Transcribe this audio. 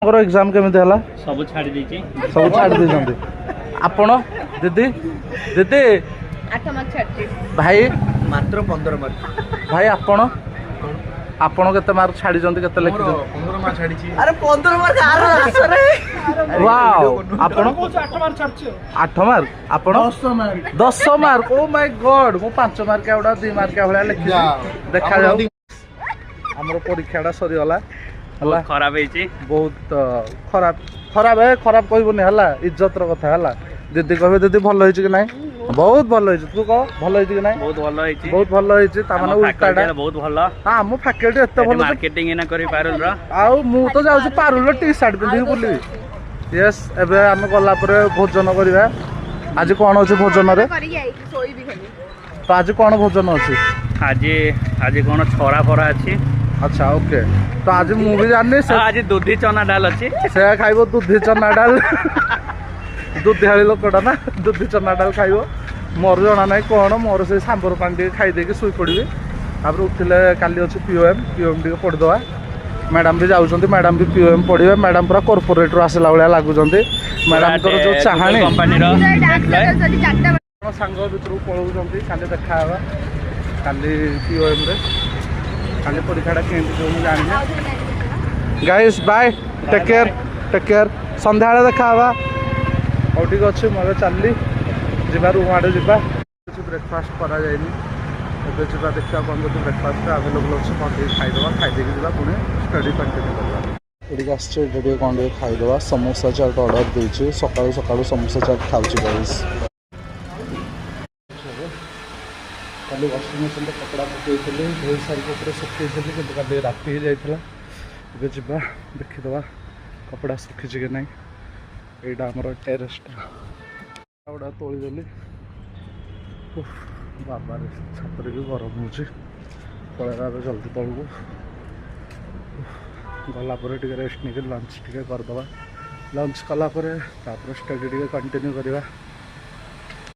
exam केमिति हला सब छाड़ी देची सब छाड़ी देछंती आपण दीदी दीदी 8 मार्क छाड़ती भाई मात्र 15 मार्क भाई आपण केते मार्क छाड़ी जंती केते लिखि 15 मार्क छाड़ी छी अरे 15 मार्क आर आसरे वाओ आपण 8 मार्क छाड़छ 8 मार्क आपण 10 मार्क ओ माय गॉड मो 5 मार्क एवडा 2 मार्क भलिया लिखि देखा जाऊ हमरो परीक्षाटा सरी गला हला खराब होईची बहुत खराब खराब है खराब कहबोनी हला इज्जत रो कथा हला दीदी कहबे दीदी भल होईची कि नाही बहुत भल होईची तू कह भल होईची कि नाही बहुत भल होईची बहुत भल होईची ता माने उल्टाडा बहुत भल हां मो फैकल्टी एते भल मार्केटिंग एना करी पारुल रा आउ मु तो जाउची पारुल टी शर्ट पिंधि बुलबी यस एबे हम गला परे भोजन करबा आज कोन होची भोजन रे करी आई सोई भी खाली तो आज कोन भोजन होची आज आज कोन छोरा फरा अछि अच्छा ओके तो आज मु भी जाननी से आज दूधी चना डाल अछि से खाइबो दूधी चना डाल दूधी हाली लोकटा ना दूधी चना डाल खाइबो मोर जना नाही कोन मोर से सांबर पानी खाई दे के सुई पड़बी तापर उठिले काली अछि पीओएम टिके पढ़ दवा मैडम भी जाउछंती मैडम भी पीओएम पढ़िबे मैडम पूरा कॉर्पोरेट रो आसला वाला लागुछंती मैडम कर जो चाहानी कंपनी रो जदी 4टा सांग भितर पळौछंती काली देखा हवा काली पीओएम रे काली परीक्षाटा केंद्र जो जानी गाइस बाय टेक केयर संध्या देखा हवा और ठीक अच्छे मैं चलली जीवा रूम आड़े जा ब्रेकफास्ट करा जाइनी ଏବେ ଯିବା ଦେଖିବା କ'ଣ ଯଦି ବ୍ରେକଫାଷ୍ଟରେ ଆଭେଲେବୁଲ୍ ଅଛି କ'ଣ ଟିକେ ଖାଇଦେବା ଖାଇଦେଇକି ଯିବା ପୁଣି ଷ୍ଟଡି କଣ୍ଟିନ୍ୟୁ କରିବା ଏଠିକି ଆସିଛି ଏଠି ଟିକେ କ'ଣ ଟିକେ ଖାଇଦେବା ସମୋସା ଚାଟ୍ ଅର୍ଡ଼ର ଦେଇଛି ସକାଳୁ ସକାଳୁ ସମୋସା ଚାଟ୍ ଖାଉଛି ଗାଇସ୍ କାଲି ୱାସିଂ ମେସିନ୍ରେ କପଡ଼ା ପକାଇଥିଲି ଧୋଇ ସାରିକି ଉପରେ ଶୁଖେଇଥିଲି କିନ୍ତୁ କାଲି ରାତି ହେଇଯାଇଥିଲା ଏବେ ଯିବା ଦେଖିଦେବା କପଡ଼ା ଶୁଖିଛି କି ନାହିଁ ଏଇଟା ଆମର ଟେରେସ୍ଟା ଗୁଡ଼ା ତୋଳିଦେଲି ବାବାରେ ଛାତରେ ବି ଗରମ ହେଉଛି ପଳେଇବା ଏବେ ଜଲ୍ଦି ତଳକୁ ଗଲା ପରେ ଟିକେ ରେଷ୍ଟ ନେଇକି ଲଞ୍ଚ ଟିକେ କରିଦେବା ଲଞ୍ଚ କଲା ପରେ ତାପରେ ଷ୍ଟଡି ଟିକେ କଣ୍ଟିନ୍ୟୁ କରିବା